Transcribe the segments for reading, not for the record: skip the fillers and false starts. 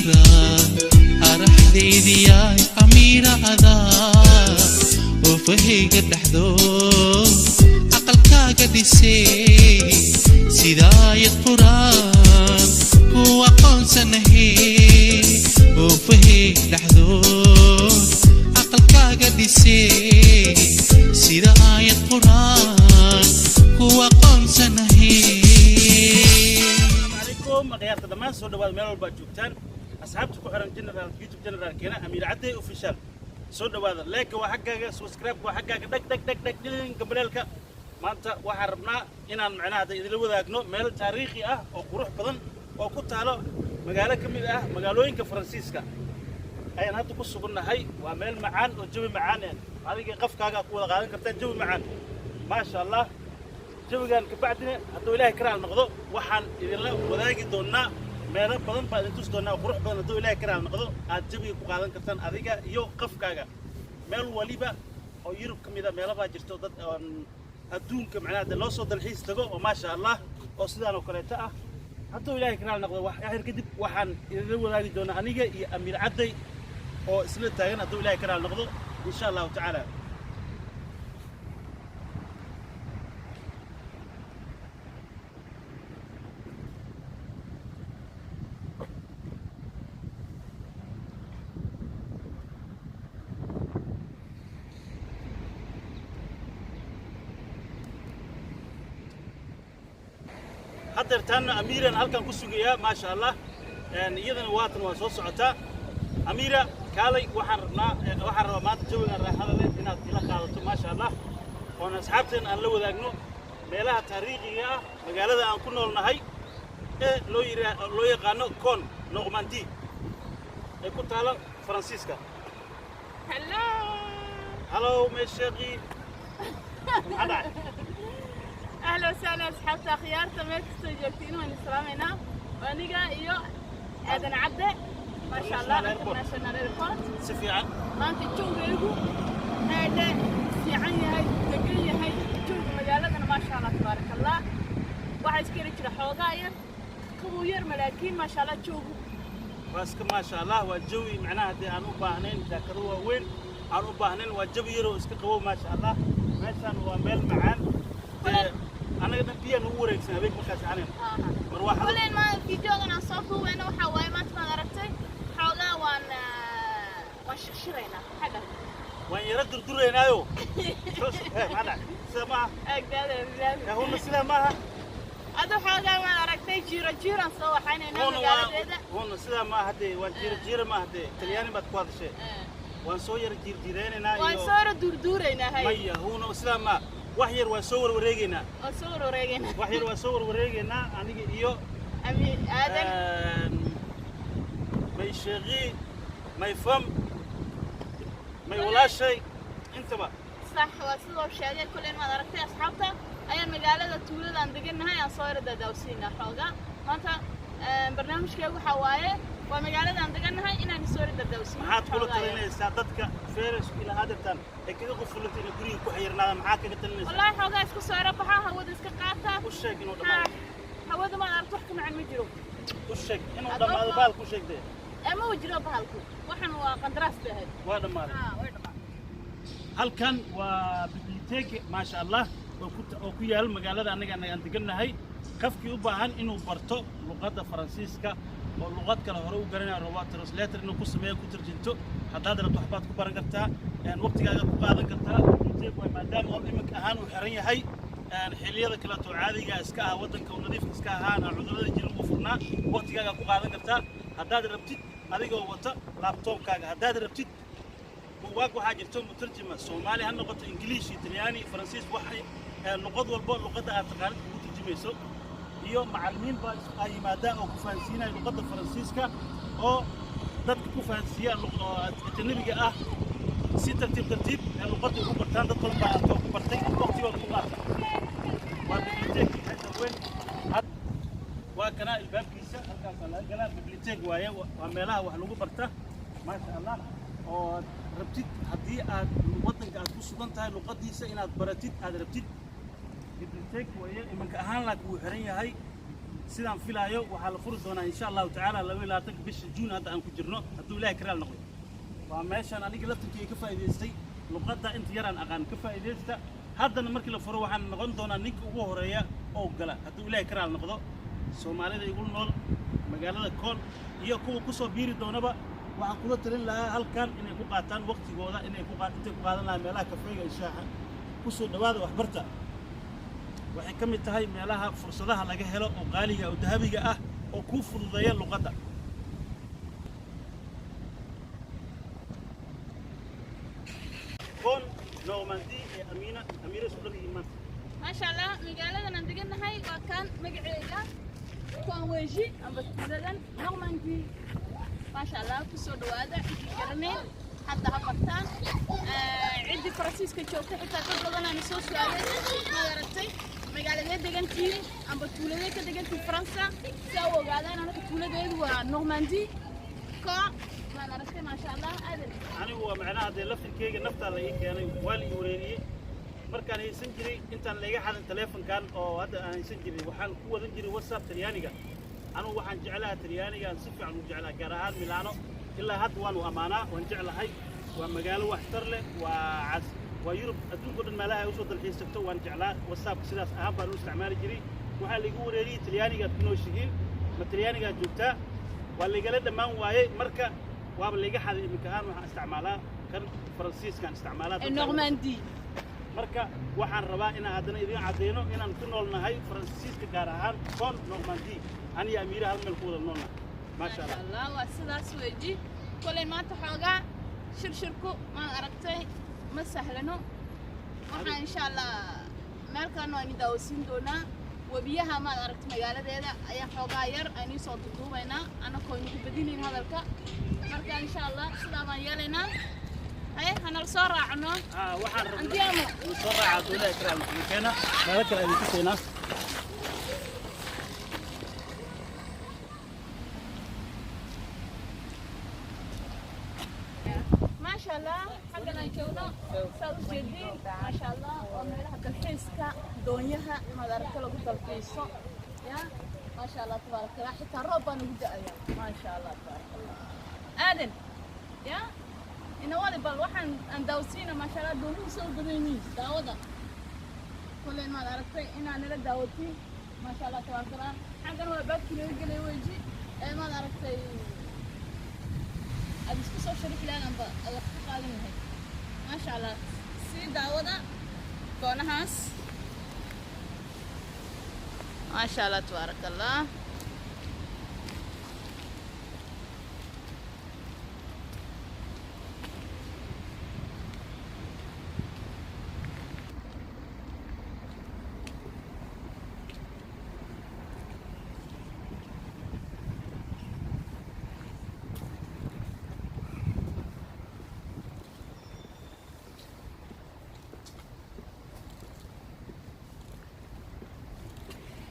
أميرة أرحدي دياي أميرة أذا وفهي قد حذو عقل كاقد يسي سيداي القرآن هو قنص نهي وفهي لحذو عقل كاقد يسي سيداي القرآن هو قنص نهي مغيرت دمان سو دواad meel walba joogtaan asxaabta ku xiran general youtube general keena Amir Cadde official soo dhawaada like waa xaggaaga subscribe waa xaggaaga dhag gabdhalka maanta waxaan rabnaa inaan macnaha idin wadaagno meel taariikhi ah oo qurux badan oo ku taalo magaalo kamid ah magaalooyinka Faransiiska ayaan hadda ku sugnahay waa meel macaan oo jawi macaan ah adiga qafkaaga ku wada qaadan kartaa jawi macaan ma sha Allah jawigan ka bacdina hadduu ilaahay karaal noqdo waxaan idinla wadaagi doonaa meelo badan baa idin tusi doonaa qurux badan hadduu ilaahay karaal noqdo aad jawiga ku qaadan kartaan adiga iyo qafkaaga meel waliba oo Yurub kamid ah meelo baa jirto dad adduunka macnaha loo soo dalxiis tago oo ma sha Allah oo sidaan oo kaleeta ah hadduu ilaahay karaal noqdo wax ahir kadib waxaan idinla wadaagi doonaa aniga iyo Amir Cadde oo isla taagan hadduu ilaahay karaal noqdo insha Allah ta'ala hadeertaan Amiran halkan ku sugaya ma sha Allah iyadana waatan waa soo socotaa Amira kaalay waxaan rabaa maanta jawiga raaxada leh inaad ila qaadato ma sha Allah oo asxaabteen aan la wadaagno meelaha taariikhiga ah magaalada aan ku noolnahay ee loo yaqaano Con Normandie ee ku taalo Faransiiska hello meeshaqi أهلا وسهلا أصحابتي خيارتي ميك استجبتين ونسلامنا ونيجا إيو أذن عدة ما شاء الله international airport سفيان ما أنت تشوف ريجو هذا سيعني هاي تقلي هاي تشوف مجالاتنا ما شاء الله تبارك الله واحد كيري كده حوضاير كبوير ملاكين ما شاء الله تشوفوا بس ما شاء الله والجوي معناها دي أنا باهنين ذاكروا وين أنا باهنين والجوي يرو اسكقوا ما شاء الله ما شاء الله وميل معان أنا قد بيا نورك سنبيك مخاش عنين مروح ولين ما فيديو أنا صوفه وأنا وحواي ما تما دركتي حولا وششرينا حاجة وين يرد دورينا يو شوش معنا سما أقدر يا هون سلامها هذا حاجة ما دركتي جيرة صوا حين هون سلامة هدي وجير ما هدي تلياني ما تقوى شيء وان صور جيرينا وان صور دورينا هاي مية هون سلامة وحير وصور وريجنا وحير وصور وريجنا أنا إيو أمي آدم ما يشغي ما يفهم ما يولا شيء أنت بقى صح وصور شادي كل ما دركتي أصحابته أيام مقالة تولد عندنا هاي صور دوسينا حوجا ما أنت برنامج كيو حوايه ومقالة عندنا هاي إن نصور دوسينا ما حد كله ترينا استعدتك فارس إلى هذا التان كده قفلت إلى قريب كحيرنا معاك كتلنا والله حوجا إسكو صور بحا هو ديسك قاطع وش شيء إنه هو ده ما أعرف تحكم عن مجرو وش شيء إنه ده ما بالك وش شيء ده أما وجرو بهالكو وحنا وقدراس ده وهذا مال هل كان وبيبليتيك ما شاء الله وكويا المقالة أنا عندنا هاي قفكي وباهن إنه برتو لغة فرنسيسكا واللغات كلا هرو قرنا روات ترانسليتر إنه قسم يا كتر جنتو حتى هذا التوحبات كبار قرتها يعني وقت قاعد قاعد قرتها بيجيب وما دام أمك أهان وحرية هاي يعني حلية كلا تعادي جا إسكاها وطن كونضيف إسكاها أنا عذرا يجيل وفرنا وقت قاعد قاعد قرتها حتى هذا ربتيت هذا جو وطن لابتوب كاجا حتى هذا ربتيت واقو حاجة توم مترجمة سومالي هاللغة إنجليزي إيطالياني فرنسيس وحي اللغات والبول لغة أتقالك مترجمة سو iyo macallimiin baa ay maadaama oo ku fahansiinay luqadda Faransiiska oo dadka ku fahansiiyaan luqadda ajnabiga ah si tartiib ee luqadda ugu bartaan dad badan baa ku bartay waqtigooda ku qaata waa biblioteek hadda weyn waa kana albaabkiisa halkaas laga galaa biblioteek waaye waa meelaha wax lagu barta ma sha Allah oo rabtid haddii aad wadanka aad ku sugan tahay luqadiisa inaad baratid aad rabtid biblioteek waaye imanka ahaan la ku xiran yahay sidaan filaayo waxaa la furi doonaa insha allahu tacaala 22 bisha juun hadda aan ku jirno hadduu ilaahay karaal noqdo waa meeshaan aniga laftirkay ka faa'iidaystay luqadda inta yaraan aqaan ka faa'iidaysta haddana markii la furo waxaan noqon doonaa ninka ugu horeeya oo gala hadduu ilaahay karaal noqdo soomaalida igu nool magaalada koon iyo kuwa ku soo biiri doonaba waxaan kula talin lahaa halkan inay ku qaataan waqtigooda intay ku qaadan lahaa meelaha kafeega iyo shaaxa ku soo dhawaada waxbarta waxay ka mid tahay meelaha fursadaha laga helo oo qaaliga oo dahabiga ah oo ku fududeeya luqadda koon Normandy ee Amina Sulami Iman ما شاء الله مقالة ندقنا هاي وكان مقعيقة كون ويجي أم بتقولن نورماندي ما شاء الله كسر دوادة كرنين حتى هبطان عندي فرنسيس كشوفت حتى قبل أنا نسوس وعليه ما درتي مقالة دقنتي أم بتقولن كدقنت في فرنسا سووا قاعدين أنا بتقولن ونورماندي كا ما درتي ما شاء الله أدري أنا هو معناه هذا لفت الكيك نفط على إيه يعني والي وريني markaan haysan jiray intaan laga xalin telefonkan oo hadda aan haysan jiray waxaan ku wadan jiray WhatsApp Talyaaniga anu waxaan jeclahay Talyaaniga si fiican u jeclahay gaar ahaan Milano ilaa hadda waan u amaanaa waan jeclahay waa magaalo waxtar leh waa Yurub adduunka dhan meelaha ay u soo dalxiisato waan jeclaa WhatsApp sidaas ahaan baan u isticmaali jiray waxa la igu wareeriyay Talyaaniga kunooshiin ma Talyaaniga joogtaa waa la igala dhamaan waayay marka waaba laga xalin imika aan waxaan isticmaalaa kan Faransiiskan isticmaalaa Normandy marka waxaan rabaa inaan hadana idin cadeeno inaan ku noolnahay Faransiiska gaar ahaan koon Normandy aniga Amira hal meel ku wada noolnahay ma sha Allah waa sidaas weeji kulay maanta xoogaa shirku ma aragtay ma sahlano waxaan insha Allah meelkan waan daawsin doonaa wabiyaha ma aragtay magaaladeeda ayaa xoogaa yar aynu soo duubaynaa ana koon ku badinin hadalka marka insha Allah sidaa baan yeelaynaa أيه أنا الصورة عنه. واحد. عندي أمو. الصورة عدولة إكرام مكانه ما ذكر اللي تسينا. ما شاء الله حقنا يجونا سووا جديد ما شاء الله ومنها تلحيسك دنياها ما دارك له تلحيسه يا ما شاء الله تبارك الله حتى ربنا نبدأ ما شاء الله تبارك الله. آدم يا إنه والله بالواحد أندوسينا ما شاء الله دوني سو بديني داودا كل ما عرفت إن أنا لا داوتي ما شاء الله تبارك الله حقا هو باب كيلو يجي ويجي ما عرفت أبيس كسر شريك لا نبى قالين هاي ما شاء الله سي داودا كونهاس ما شاء الله تبارك الله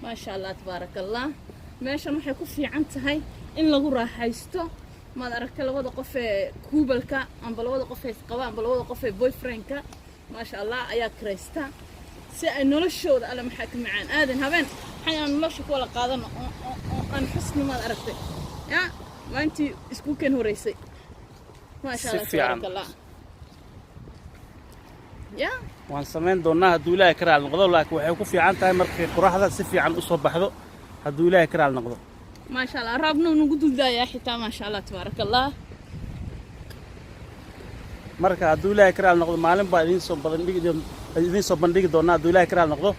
ما شاء الله تبارك الله ماشي ما حيكون في عنتهاي إن لغو راحيستو ما أركت لوضع قفة كوبلكا أم بلوضع قفة قوام بلوضع قفة بوي فرينكا ما شاء الله أيا كريستا سأنو لشو ذا ألا محاكم معان آذن هبين حيا نلشك ولا قادم أن حسن ما أركت يا ما أنتي اسكوكين هو ريسي ما شاء الله تبارك الله يا waan sameyn doonaa hadduu ilaahay karaal noqdo laakiin waxay ku fiican tahay markay quraxda si fiican u soo baxdo hadduu ilaahay karaal noqdo ما شاء الله ربنا نقول يا حتى ما شاء الله تبارك الله marka hadduu ilaahay karaal noqdo maalin baa idin soo bandhigi doonaa hadduu ilaahay karaal noqdo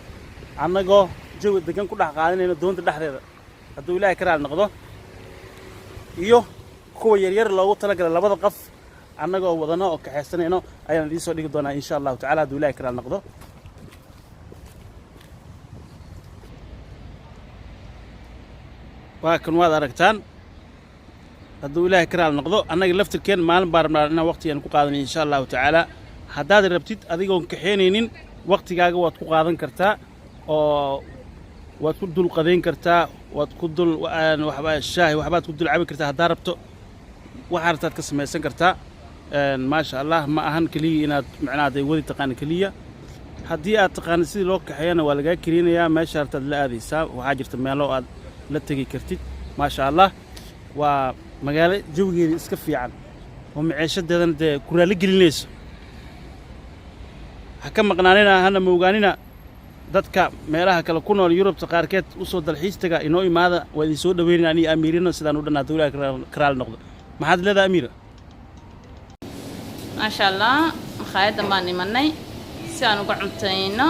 annagoo jawi degan ku dhex qaadanayno doonta dhexdeeda hadduu ilaahay karaal noqdo iyo kuwa yaryar loogu talagalay labada qof annagoo wadano oo kaxaysanayno ayaan idin soo dhigi doonaa insha Allah ta'ala hadduu ilaahay karaal noqdo waa kan waad aragtaan hadduu ilaahay karaal noqdo annaga laftirkeen maalin baa rabnaa inaan waqtigan ku qaadanay insha Allah ta'ala haddaad rabtid adigoon kaxeynaynin waqtigaaga waad ku qaadan kartaa oo waad ku dul qadeyn kartaa waad ku dul shaahi waxbaad ku dul cabi kartaa haddaad rabto waxaad rabtaad ka samaysan kartaa ما شاء الله ما أهان كلية إن معناه ذي ودي تقان كلية هدي تقان سيد لوك حيانا ولا جاي كرينا يا ما شرط الذي سا وحاجة تميلو la tegi kartid maasha allah waa magaalo jawigeeda iska fiican oo maciishadeedana dee ku raali gelinayso ha ka maqnaanina hana moogaanina dadka meelaha kale ku nool Yurubta qaarkeed u soo dalxiis taga inoo imaada waa idin soo dhaweynaa aniga amiirina sidaan u dhanaa dawlada karaal noqdo maxaad leedahay amiira maasha allah makhaayadda baan imanay si aan uga cuntayno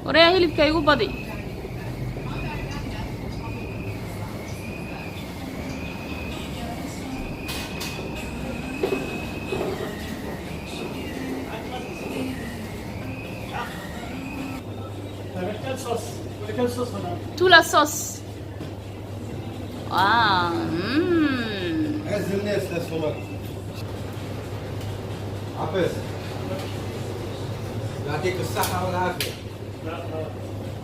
وريها هيلب كايو بدي تولا صوص عز الناس للسمك عباس يعطيك الصحة والعافية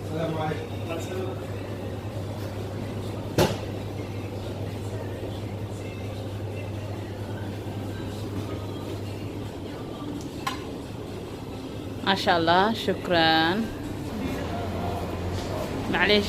السلام عليكم ما شاء الله شكرا معليش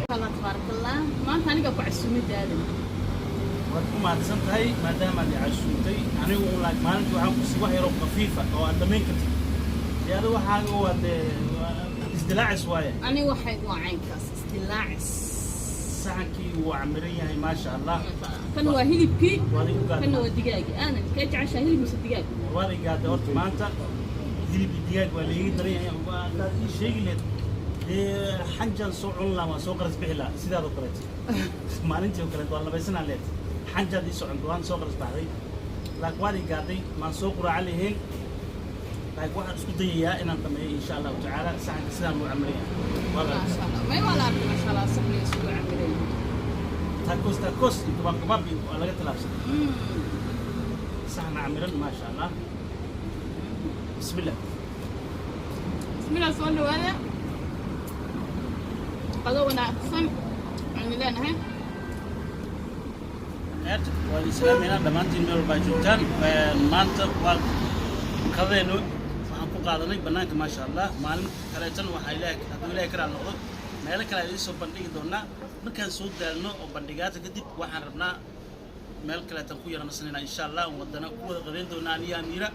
تبارك الله ما ثاني قبل عسومي هذا وأنتم ما تسنتهاي ما دام اللي عشوتي يعني والله ما نجوا عم بسوا هي روب خفيفة أو أنت مين كنت هذا واحد هو استلاع شوية أنا واحد وعينكاس استلاع ساعكي وعمرية هي ما شاء الله كان هو هيلبكي كان هو دقاق أنا كيت عشان هيلب مس دقاق وهذا قاعد أورت ما أنت هيلب دقاق ولا هي دري شيء اللي حنجان سوق الله ما سوق رز بحلا سيدا ذكرت ما ننتي وكلت والله بس أنا ليت حنجان دي سوق عندوان سوق رز بحري لك وادي قاعدي ما سوق عليهن لك واحد سكوتي يا إن أنت إن شاء الله تعالى ساعة سلام وعمرية والله ما شاء الله ما ولا ما شاء الله صحني سوق عمري تاكوس أنت بام كبابي ولا قلت لابس ساعة عمرنا ما شاء الله بسم الله بسم الله سؤال هذا قضونا أحسن عملنا هاي waa islaamina dhamaantiin meel walba joogtaan maanta waa kadeeno waxaan ku qaadanay banaanka ma sha Allah maalin kaleetan waxa ilaahay ka noqdo meel kale ay soo bandhigi doonaa markaan soo daalno oo bandhigaata kadib waxaan rabnaa meel kaleetan ku yaranasanayna insha Allah wadana ku wada qadeen doonaa aniga amiira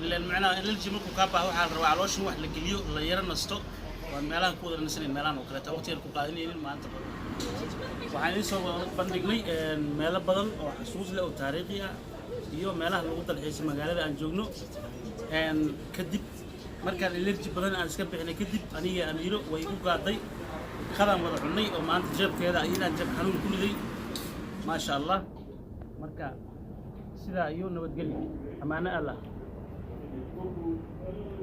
ilaa macna ilaa jimku ka baa waxa rabaa calooshin wax la geliyo la yaranasto waa meelaha ku wada nasanay meelahan oo kaleetan waqti yar ku qaadanayeen maanta waxaan soo bandhignay meelo badan oo xasuus leh oo taariikhi ah iyo meelaha lagu dalxiisay magaalada aan joogno kadib markaan allergy badan aan iska bixinay kadib aniga amiiro way u qaaday qadaan wada cunay oo maanta jeebkeeda ayaan jeeb xanuun ku liday ma sha Allah marka sida iyo nabadgelyo amaana Allah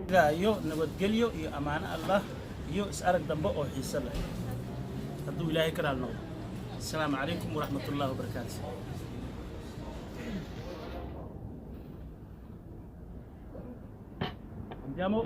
sida iyo nabadgelyo iyo amaana Allah iyo is arag dambe oo xiiso leh hadduu ilaahay ka raali noqdo السلام عليكم ورحمة الله وبركاته جامو